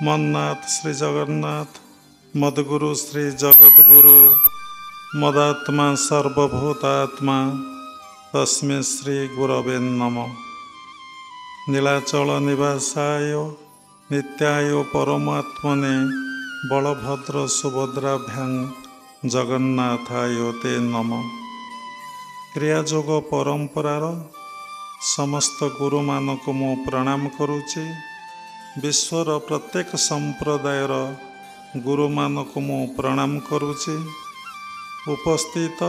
मन्नाथ श्री जगन्नाथ मदगुरु श्री जगद्गुरु मदात्मा सर्वभूतात्मा तस्मै श्री गुरवे नमः। नीलाचल निवासाय नित्याय परमात्मने बलभद्र सुभद्राभ्यां जगन्नाथाय ते नमः। क्रियायोग परंपरार समस्त गुरु मानक मु प्रणाम करुछि। विश्वर प्रत्येक संप्रदायर गुरु मानक मु प्रणाम करुछि। उपस्थित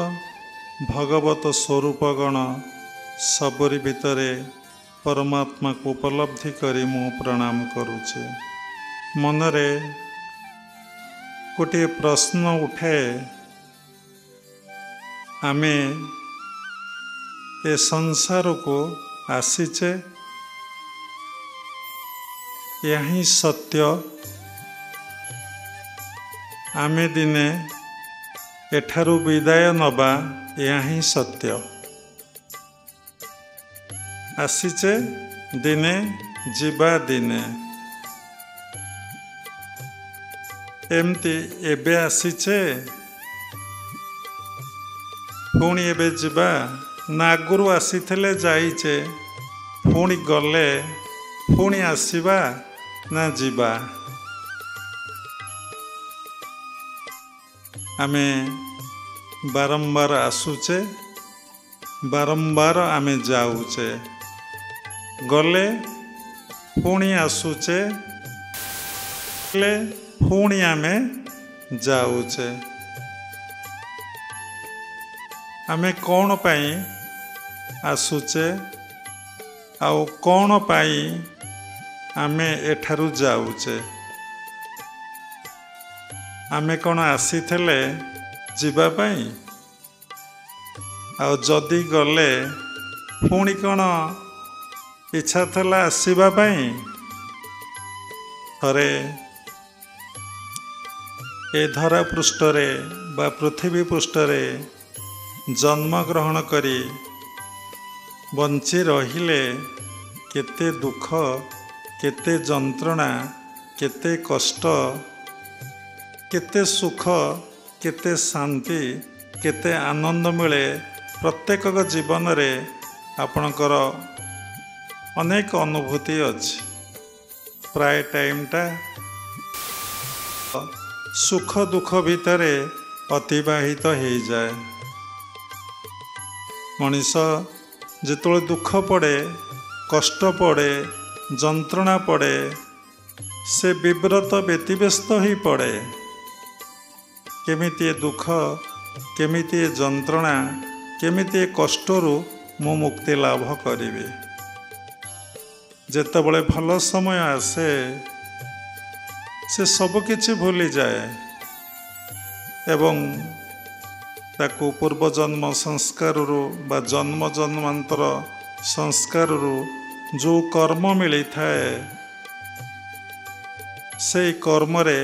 भगवत स्वरूपगण सबरी भितरे परमात्मा को उपलब्धि करी मु प्रणाम करुछि। मनरे गोटे प्रश्न उठे, आमे ए संसार को आसीचे, यही सत्य, आमे दिने एठारु विदाय नबा, यही सत्य। आसीचे दिने जीवा दिने, एमती एबे आसीचे पुणी एबे जीवा ना, आगुरु आसीथिले जाइचे पुणी गले पुणी आसीबा ना जीवा। आमे बारंबार आसुचे, बारंबार आमे जाऊचे, गले पुणी आसुचे, गले पुणी आमे जाऊचे। आमे कौन पाई आसुचे आउ कौन पाई आमे एठारु जाऊचे? आमे कौन आसीथिले जीवा पाई? आउ जदि गले पुणी कौन इच्छा थला आसीबा पाई? थरे ए धरा पृष्ठरे बा पृथ्वी पृष्ठरे जन्म ग्रहण करी बंची रहिले केते दुख, केते जंत्रणा, केते कष्ट, केते सुख, केते शांति, केते आनंद मिले। प्रत्येक जीवन रे आपणकर अनेक अनुभूति अच्छी। प्राय टाइमटा सुख दुख भितरे अतिबाहित हो जाए। मनीष जिते दुख पड़े, कष्ट पड़े, जंत्रणा पड़े, से विव्रत व्यतिव्यस्त ही पड़े। केमिति दुख, केमिति जंत्रणा, केमिति कष्टरू मु मुक्ति लाभ करी। जेतेबळे भल समय आसे से सब किछि भूली जाए एवं ताकू पूर्वजन्म संस्कार बा जन्म जन्मांतर संस्कार जो कर्म मिली थाए, से कर्म रे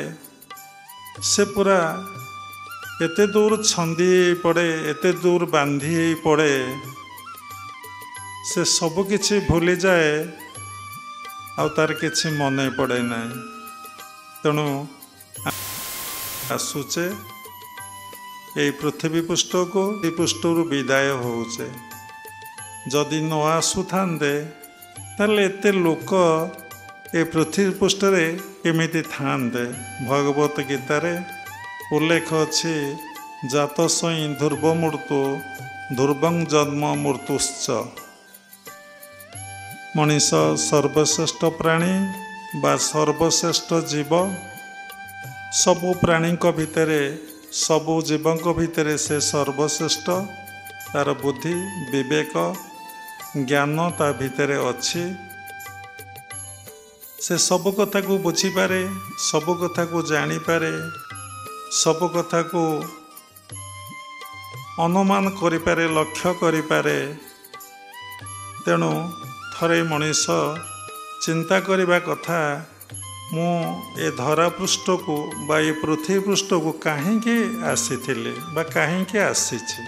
से पूरा एते दूर छंदी पड़े, एते दूर बांधी पड़े, से सब किछि भूली जाए आ तार किछि मने पड़े ना। तेणु आसुचे ये पृथ्वी पृष्ठ को पृष्ठरू विदाय होचे। जदि न आसु थांदे ताले एते लोक ए पृथ्वी पृष्ठ रे केमिति थांदे? भगवत गीतारे उल्लेख अच्छी, जातसई ध्रुव मृत्यु ध्रुवं जन्म मृत्युश्च। मनीष सर्वश्रेष्ठ प्राणी बा सर्वश्रेष्ठ जीव। सबु प्राणी भितरे, सबु जीवों भितरे से सर्वश्रेष्ठ। तार बुद्धि विवेक ज्ञान ता भितरे अच्छी। से सब कथा को बुझीपारे, सब कथा को जानीपारे, सब कथा को अनुमान करिपारे, लक्ष्य करिपारे। तेणु थरे मनीष चिंता करिबा कथा, मु ए धरा पृष्ठ को बा ये पृथ्वी पृष्ठ को काहींकी आसीथिले बा काहींकी आसीछि,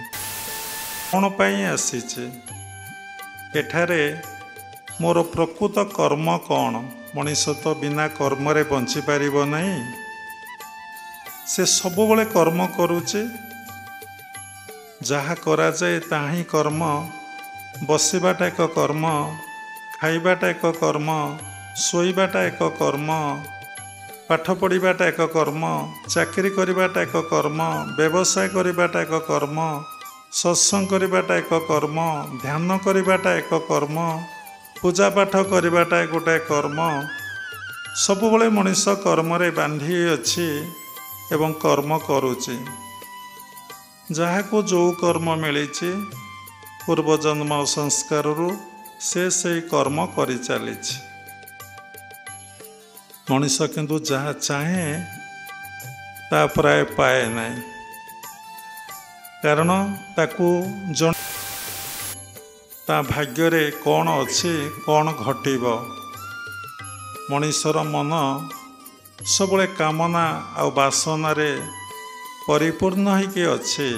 कौन पाई आसीछि? एठारे मोर प्रकृत कर्म कौन? मनीष तो बिना कर्म रे बंची पारिबो नहीं। से सबुबले कर्म करुचे, जहाँ करा जाए ताहा ही कर्म। बसिबाटा एक कर्म, खाइबाटा एक कर्म, शोइबाटा एक कर्म, पाठ पढ़िबाटा एक कर्म, चाकरी करिबाटा एक कर्म, व्यवसाय करिबाटा एक कर्म, सत्संग करिबाटा एक कर्म, ध्यान करिबाटा एक कर्म, पूजा पाठ करिबाटा गोटे कर्म। सबुबले मनीष कर्म रे बांधी अछि एवं कर्म करुछि। जहाँ को जो कर्म मिली पूर्वजन्म संस्कार से कर्म करि चली। मनीष किंतु जहाँ चाहे ता प्राय पाए नहीं, कारण ताकू जन ता भाग्य रे कौन अच्छी कौन घटिब। मनीषर मन सबले कामना आ वासना रे परिपूर्ण होइके अच्छे।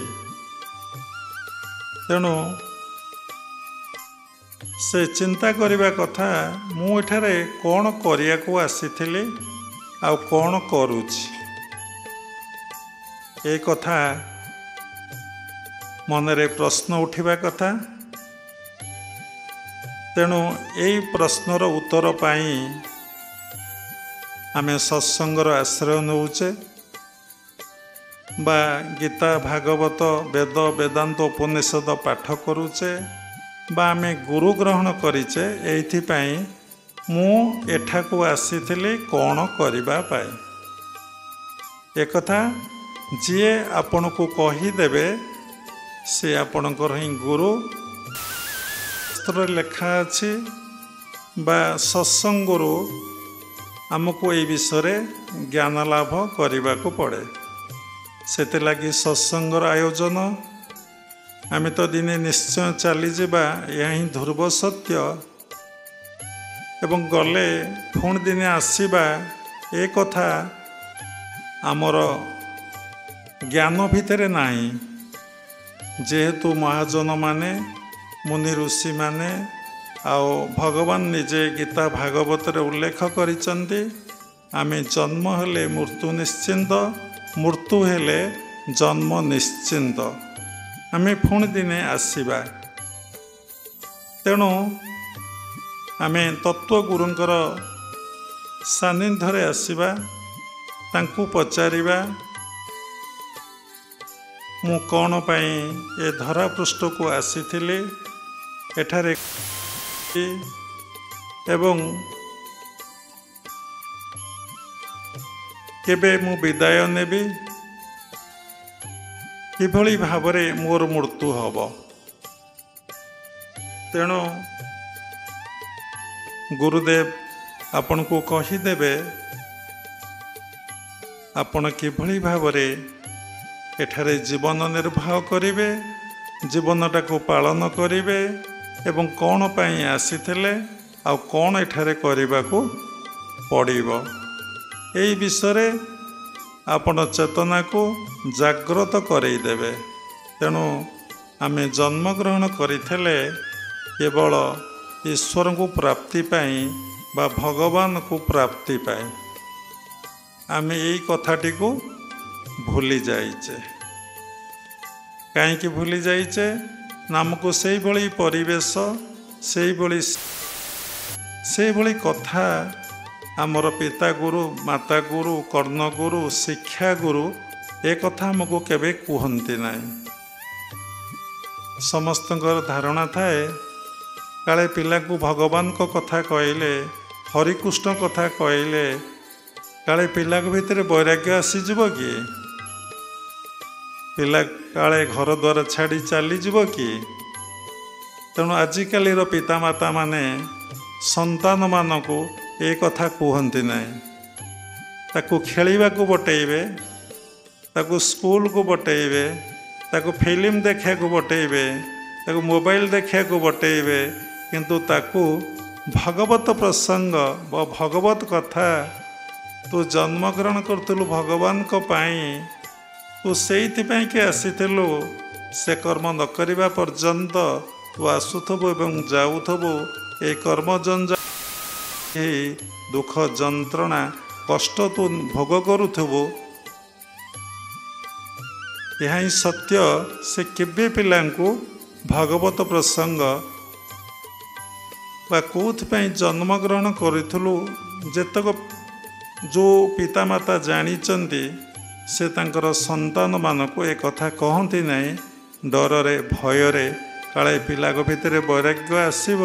तेणु से चिंता करिबा कथा मु एठारे कौन करिया को आसीथिली आ कौन करूछि, ए कथा मनरे प्रश्न उठिबा कथा। तेणु एई प्रश्नर उत्तर पाई आमे सत्संगर आश्रय नौचे बा गीता भागवत वेद वेदांत उपनिषद पाठ करुचे बा आमे गुरु ग्रहण करिचे। एइथिपाई मु एठाकू आसीथिली कौन करिबा पाई। एक कथा जिए आपण को कहीदेवे से आपणकर ही गुरु। शास्त्र लेखा अछि बा सत्संग गुरु आमको ये विषय ज्ञान लाभ करने को पड़े। से लगी सत्संगर आयोजन आम तो दिने निश्चय चली जावा, यह ही ध्रुव सत्य। एवं गले पुणी दिने आसवा ए कथा आमर ज्ञान भितर नाही। जेहेतु महाजन माने मुनि ऋषि माने आओ भगवान निजे गीता भागवत रे उल्लेख करिसंती, आमे जन्म हेले मृत्यु निश्चिंत, मृत्यु हेले जन्म निश्चिंत। आमे पुणी दिने आसीबा। तेणु आमे तत्व गुरुंकर सानिध्य आसीबा, तांकु पचारिबा मु कौन पाई ए धरा पृष्ठ को आसीथिले, एठारे एवं केबे मु विदाय नेबी, किभली भावरे मोर मृत्यु हब। तेणु गुरुदेव आपण को कहीदेवे आपण किभली भावरे एठारे जीवन निर्वाह करिवे, जीवनटा को पालन करिवे एवं कौन पाई आसीथिले आ कौन एठारे करने को पड़िबो। एई विषय आपण चेतना को जागृत करईदेवे। तेणु आमे जन्म ग्रहण करथिले केवल ईश्वर को प्राप्ति पाई बा भगवान को प्राप्ति पाई। आमे एई कथाटी को भूली जाइचे। कहीं भूली जाइचे नामको से भली परिवेश से भली कथा आमर पिता गुरु माता गुरु कर्ण गुरु शिक्षा गुरु ए कथा आमको केबे कहती ना। समस्त धारणा थाए काले पिला को भगवान को कथा कहले, हरिकृष्ण कथा कहले काले पिला भितर वैराग्य आसीजिव कि, पिला काले घर द्वार छाड़ी चलीजिव कि। तेणु आजिकालीर पितामाता माने संतान मानकु ए कथा कहती ना। ताकू खेलिबा को बटेइबे, ताकू स्कूल को बटेइबे, ताकू फिल्म देखा को बटेइबे, ताकू मोबाइल देखा को बटेइबे, किंतु ताकू भगवत प्रसंग व भगवत कथा तू जन्मग्रहण करथिलु भगवान को पाई, तू सेइथिपाई के आसीथिलु, से कर्म न करिबा पर्यंत तू आसुथबु एवं जाउथबु ए कर्म जंजाल ଏହି ଦୁଃଖ ଯନ୍ତ୍ରଣା କଷ୍ଟ ତୁ ଭୋଗ କରୁଥିବୁ, ଏହା ହିଁ ସତ୍ୟ। ସେ କେବେ ପିଲାଙ୍କୁ ଭାଗବତ ପ୍ରସଙ୍ଗ ବା କେଉଁଥିପାଇଁ ଜନ୍ମଗ୍ରହଣ କରିଥିଲୁ, ଯେତେକ ଯେଉଁ ପିତାମାତା ଜାଣିଛନ୍ତି ସେ ତାଙ୍କର ସନ୍ତାନମାନଙ୍କୁ ଏ କଥା କହନ୍ତି ନାହିଁ, ଡରରେ ଭୟରେ କାଳେ ପିଲାଙ୍କ ଭିତରେ ବୈରାଗ୍ୟ ଆସିବ,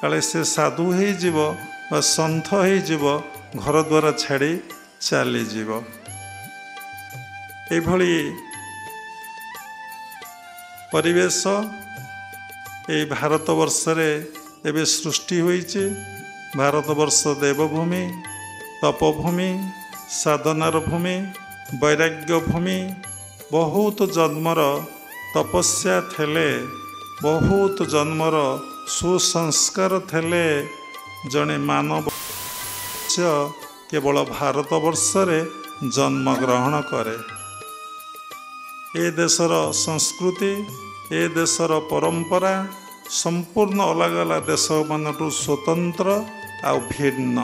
କାଳେ ସେ ସାଧୁ ହେଇଯିବ ବା ସନ୍ଥ ହେଇଯିବ, ଘରଦ୍ୱାର ଛାଡ଼ି ଚାଲିଯିବ। ଏଇଭଳି ପରିବେଶ ଏଇ ଭାରତବର୍ଷରେ ଏବେ ସୃଷ୍ଟି ହୋଇଛି। ଭାରତବର୍ଷ ଦେବଭୂମି, ତପଭୂମି, ସାଧନାର ଭୂମି, ବୈରାଗ୍ୟ ଭୂମି। ବହୁତ ଜନ୍ମର ତପସ୍ୟା ଥିଲେ, ବହୁତ ଜନ୍ମର ସୁସଂସ୍କାର ଥିଲେ ଜଣେ ମାନବ କେବଳ ଭାରତବର୍ଷରେ ଜନ୍ମଗ୍ରହଣ କରେ। ଏ ଦେଶର ସଂସ୍କୃତି, ଏ ଦେଶର ପରମ୍ପରା ସମ୍ପୂର୍ଣ୍ଣ ଅଲଗା ଅଲଗା ଦେଶମାନଠୁ ସ୍ୱତନ୍ତ୍ର ଆଉ ଭିନ୍ନ।